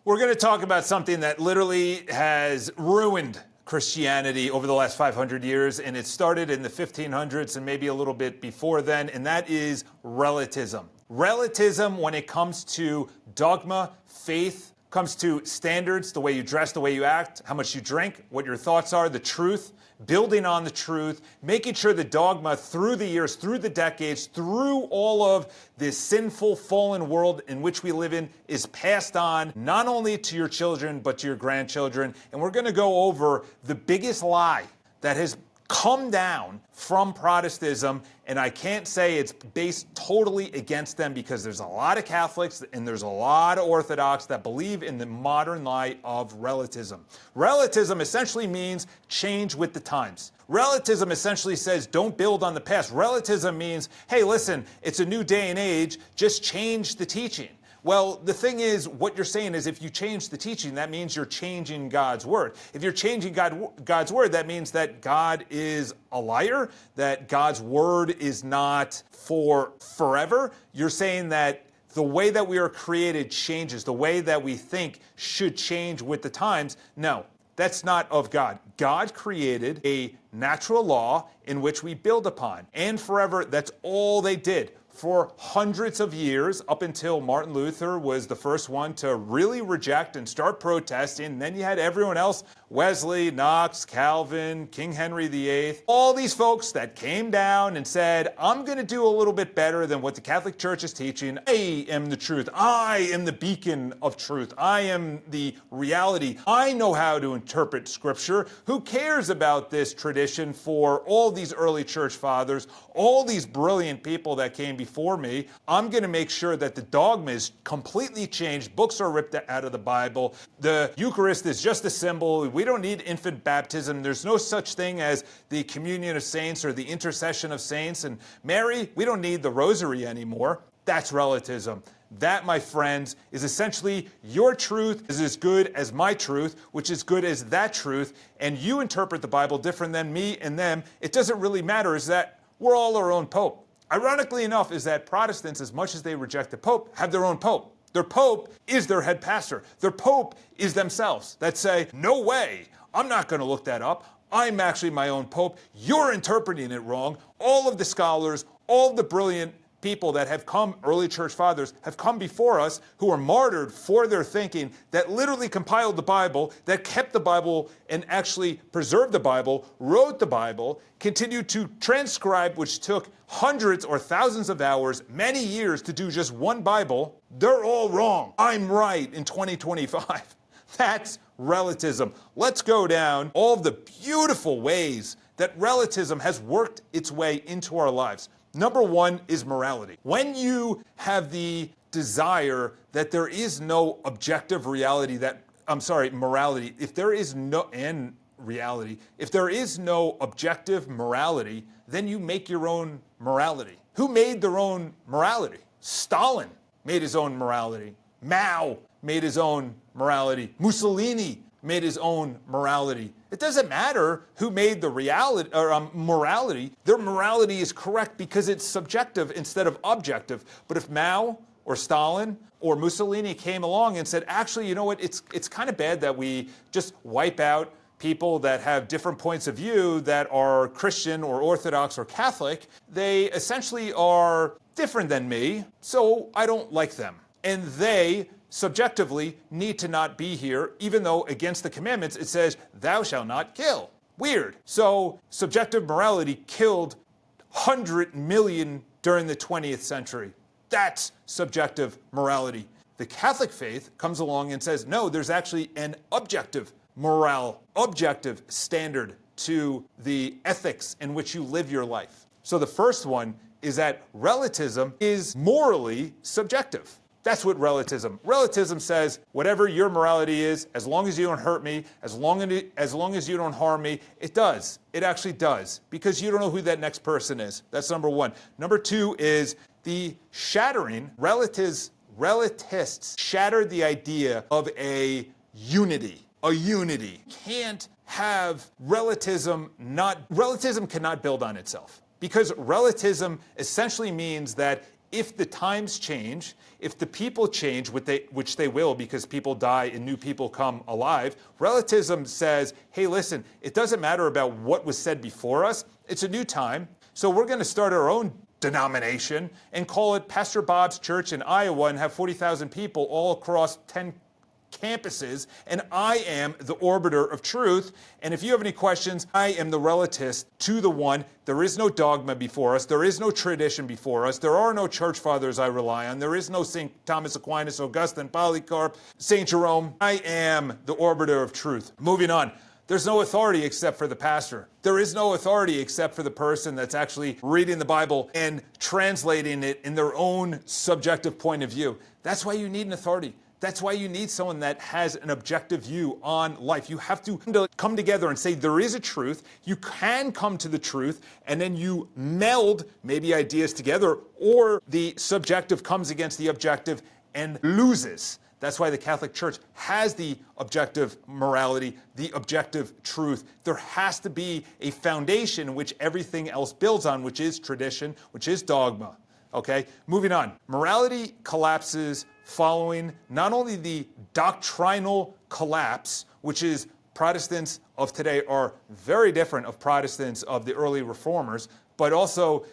We're going to talk about something that literally has ruined Christianity over the last 500 years, and it started in the 1500s and maybe a little bit before then, and that is relativism. Relativism, when it comes to dogma, faith, comes to standards, the way you dress, the way you act, how much you drink, what your thoughts are, the truth, building on the truth, making sure the dogma through the years, through the decades, through all of this sinful, fallen world in which we live in is passed on not only to your children, but to your grandchildren. And we're going to go over the biggest lie that has come down from Protestantism, and I can't say it's based totally against them because there's a lot of Catholics and there's a lot of Orthodox that believe in the modern lie of relativism. Relativism essentially means change with the times. Relativism essentially says don't build on the past. Relativism means, hey, listen, it's a new day and age, just change the teaching. Well, the thing is, what you're saying is if you change the teaching, that means you're changing God's word. If you're changing God's word, that means that God is a liar, that God's word is not for forever. You're saying that the way that we are created changes, the way that we think should change with the times. No, that's not of God. God created a natural law in which we build upon, and forever, that's all they did. For hundreds of years, up until Martin Luther was the first one to really reject and start protesting. And then you had everyone else, Wesley, Knox, Calvin, King Henry VIII, all these folks that came down and said, I'm going to do a little bit better than what the Catholic Church is teaching. I am the truth. I am the beacon of truth. I am the reality. I know how to interpret Scripture. Who cares about this tradition for all these early church fathers, all these brilliant people that came before me? I'm going to make sure that the dogma is completely changed. Books are ripped out of the Bible. The Eucharist is just a symbol. We don't need infant baptism. There's no such thing as the communion of saints or the intercession of saints. And Mary, we don't need the rosary anymore. That's relativism. That, my friends, is essentially your truth is as good as my truth, which is good as that truth. And you interpret the Bible different than me and them. It doesn't really matter. Is that we're all our own pope. Ironically enough, is that Protestants, as much as they reject the Pope, have their own Pope. Their Pope is their head pastor. Their Pope is themselves that say, no way, I'm not going to look that up. I'm actually my own Pope. You're interpreting it wrong. All of the scholars, all of the brilliant people that have come, early church fathers, have come before us who are martyred for their thinking, that literally compiled the Bible, that kept the Bible and actually preserved the Bible, wrote the Bible, continued to transcribe, which took hundreds or thousands of hours, many years to do just one Bible. They're all wrong. I'm right in 2025. That's relativism. Let's go down all of the beautiful ways that relativism has worked its way into our lives. Number one is morality. When you have the desire that there is no objective reality morality, if there is no objective morality, then you make your own morality. Who made their own morality? Stalin made his own morality. Mao made his own morality. Mussolini made his own morality. It doesn't matter who made the morality. Their morality is correct because it's subjective instead of objective. But if Mao or Stalin or Mussolini came along and said, actually, you know what, it's kind of bad that we just wipe out people that have different points of view that are Christian or Orthodox or Catholic, they essentially are different than me, so I don't like them. And they subjectively need to not be here, even though against the commandments it says, thou shalt not kill. Weird. So subjective morality killed 100 million during the 20th century. That's subjective morality. The Catholic faith comes along and says, no, there's actually an objective objective standard to the ethics in which you live your life. So the first one is that relativism is morally subjective. That's what relativism says, whatever your morality is, as long as you don't hurt me, as long as you don't harm me, it does. It actually does, because you don't know who that next person is. That's number one. Number two is the shattering. Relativists shattered the idea of a unity. A unity. Can't have relativism cannot build on itself. Because relativism essentially means that if the times change, if the people change, which they will because people die and new people come alive, relativism says, hey, listen, it doesn't matter about what was said before us. It's a new time. So we're going to start our own denomination and call it Pastor Bob's Church in Iowa and have 40,000 people all across 10 campuses, and I am the arbiter of truth. And if you have any questions, I am the relativist to the one. There is no dogma before us. There is no tradition before us. There are no church fathers I rely on. There is no St. Thomas Aquinas, Augustine, Polycarp, St. Jerome. I am the arbiter of truth. Moving on. There's no authority except for the pastor. There is no authority except for the person that's actually reading the Bible and translating it in their own subjective point of view. That's why you need an authority. That's why you need someone that has an objective view on life. You have to come together and say there is a truth. You can come to the truth, and then you meld maybe ideas together, or the subjective comes against the objective and loses. That's why the Catholic Church has the objective morality, the objective truth. There has to be a foundation in which everything else builds on, which is tradition, which is dogma. Okay, moving on. Morality collapses following not only the doctrinal collapse, which is Protestants of today are very different of Protestants of the early reformers, but also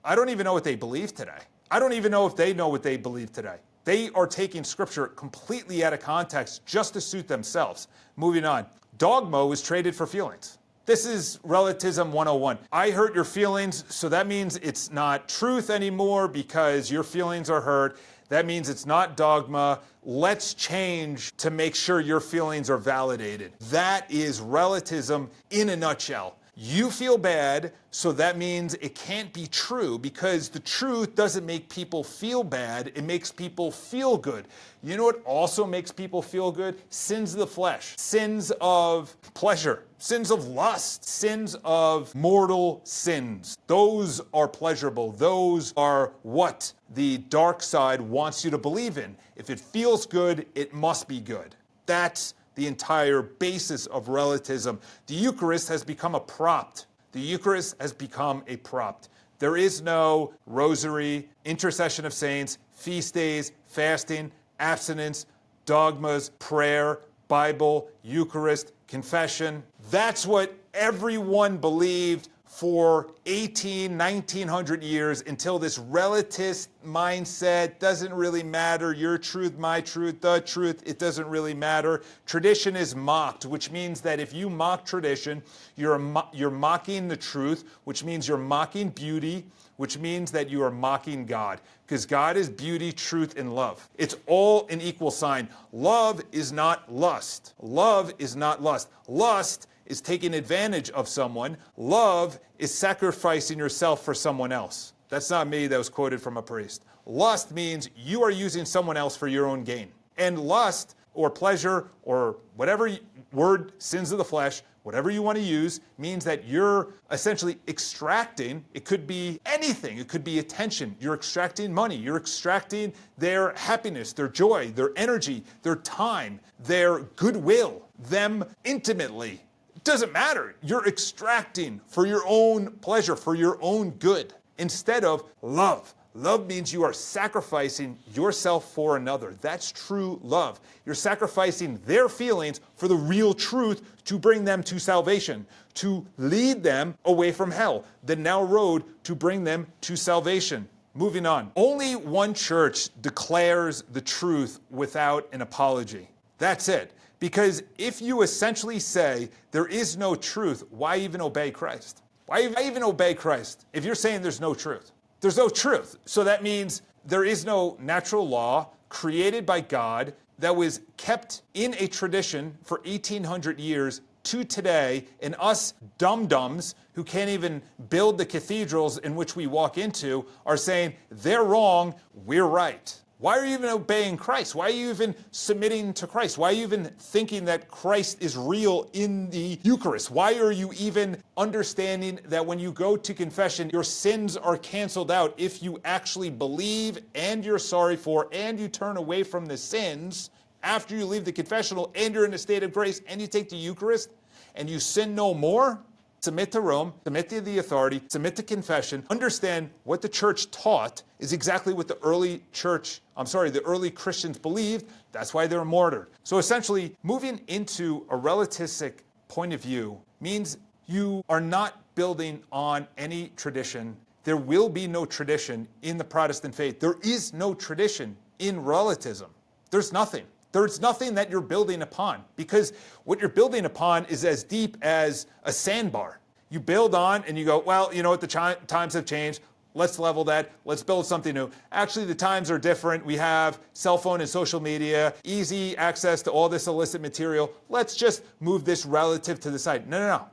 I don't even know what they believe today. I don't even know if they know what they believe today. They are taking scripture completely out of context just to suit themselves. Moving on. Dogma was traded for feelings. This is Relativism 101. I hurt your feelings, so that means it's not truth anymore because your feelings are hurt. That means it's not dogma. Let's change to make sure your feelings are validated. That is relativism in a nutshell. You feel bad, so that means it can't be true because the truth doesn't make people feel bad. It makes people feel good. You know what also makes people feel good? Sins of the flesh, sins of pleasure, sins of lust, sins of mortal sins. Those are pleasurable. Those are what the dark side wants you to believe in. If it feels good, it must be good. That's the entire basis of relativism. The Eucharist has become a prop. The Eucharist has become a prop. There is no rosary, intercession of saints, feast days, fasting, abstinence, dogmas, prayer, Bible, Eucharist, confession. That's what everyone believed for 1900 years until this relativist mindset doesn't really matter. Your truth, my truth, the truth, it doesn't really matter. Tradition is mocked, which means that if you mock tradition, you're mocking the truth, which means you're mocking beauty, which means that you are mocking God. Because God is beauty, truth, and love. It's all an equal sign. Love is not lust. Love is not lust. Lust is taking advantage of someone. Love is sacrificing yourself for someone else. That's not me, that was quoted from a priest. Lust means you are using someone else for your own gain. And lust, or pleasure, or whatever word, sins of the flesh, whatever you want to use, means that you're essentially extracting, it could be anything, it could be attention, you're extracting money, you're extracting their happiness, their joy, their energy, their time, their goodwill, them intimately. Doesn't matter. You're extracting for your own pleasure, for your own good, instead of love. Love means you are sacrificing yourself for another. That's true love. You're sacrificing their feelings for the real truth to bring them to salvation, to lead them away from hell, the narrow road to bring them to salvation. Moving on. Only one church declares the truth without an apology. That's it. Because if you essentially say there is no truth, why even obey Christ? Why even obey Christ if you're saying there's no truth? There's no truth. So that means there is no natural law created by God that was kept in a tradition for 1800 years to today, and us dum-dums who can't even build the cathedrals in which we walk into are saying they're wrong, we're right. Why are you even obeying Christ? Why are you even submitting to Christ? Why are you even thinking that Christ is real in the Eucharist? Why are you even understanding that when you go to confession, your sins are canceled out if you actually believe and you're sorry for and you turn away from the sins after you leave the confessional and you're in a state of grace and you take the Eucharist and you sin no more? submit to Rome, submit to the authority, submit to confession, understand what the church taught is exactly what the early Christians believed. That's why they were martyred. So essentially, moving into a relativistic point of view means you are not building on any tradition. There will be no tradition in the Protestant faith. There is no tradition in relativism. There's nothing. There's nothing that you're building upon, because what you're building upon is as deep as a sandbar. You build on and you go, well, you know what, the times have changed. Let's level that. Let's build something new. Actually, the times are different. We have cell phone and social media, easy access to all this illicit material. Let's just move this relative to the side. No.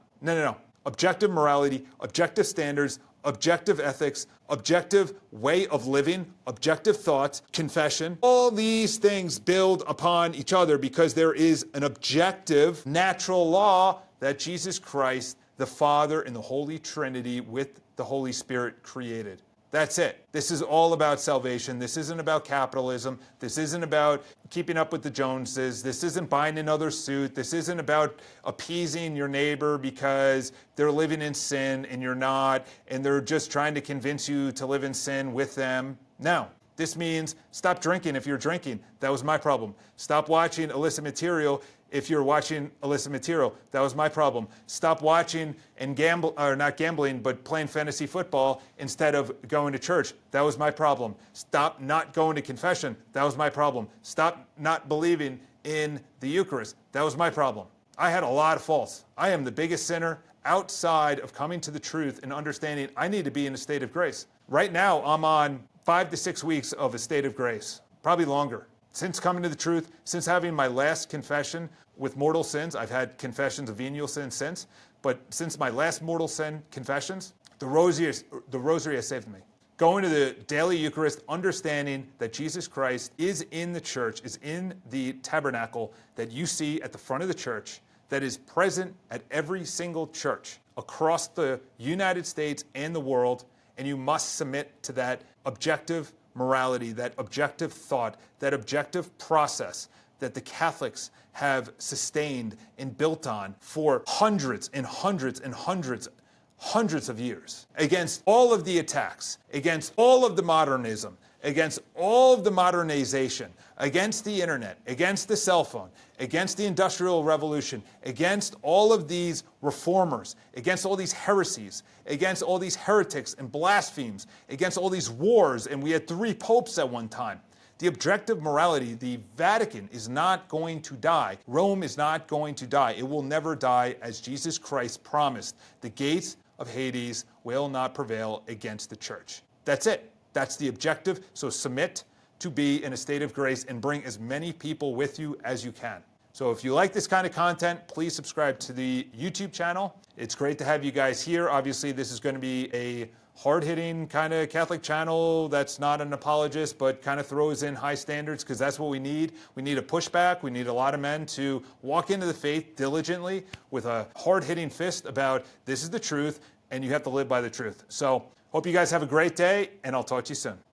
Objective morality, objective standards, objective ethics, objective way of living, objective thoughts, confession. All these things build upon each other because there is an objective natural law that Jesus Christ, the Father, and the Holy Trinity with the Holy Spirit created. That's it. This is all about salvation. This isn't about capitalism. This isn't about keeping up with the Joneses. This isn't buying another suit. This isn't about appeasing your neighbor because they're living in sin and you're not, and they're just trying to convince you to live in sin with them. No. This means stop drinking if you're drinking. That was my problem. Stop watching illicit material if you're watching illicit material. That was my problem. Stop watching and not gambling, but playing fantasy football instead of going to church. That was my problem. Stop not going to confession. That was my problem. Stop not believing in the Eucharist. That was my problem. I had a lot of faults. I am the biggest sinner outside of coming to the truth and understanding I need to be in a state of grace. Right now, I'm on 5 to 6 weeks of a state of grace, probably longer. Since coming to the truth, since having my last confession with mortal sins, I've had confessions of venial sins since, but since my last mortal sin confessions, the rosary has saved me. Going to the daily Eucharist, understanding that Jesus Christ is in the church, is in the tabernacle that you see at the front of the church, that is present at every single church across the United States and the world, and you must submit to that objective morality, that objective thought, that objective process that the Catholics have sustained and built on for hundreds and hundreds and hundreds of years, against all of the attacks, against all of the modernism, against all of the modernization, against the internet, against the cell phone, against the Industrial Revolution, against all of these reformers, against all these heresies, against all these heretics and blasphemes, against all these wars, and we had 3 popes at one time. The objective morality, the Vatican is not going to die. Rome is not going to die. It will never die, as Jesus Christ promised. The gates of Hades will not prevail against the church. That's it. That's the objective. So submit to be in a state of grace and bring as many people with you as you can. So if you like this kind of content, please subscribe to the YouTube channel. It's great to have you guys here. Obviously, this is going to be a hard-hitting kind of Catholic channel that's not an apologist, but kind of throws in high standards, because that's what we need. We need a pushback. We need a lot of men to walk into the faith diligently with a hard-hitting fist about this is the truth, and you have to live by the truth. So hope you guys have a great day, and I'll talk to you soon.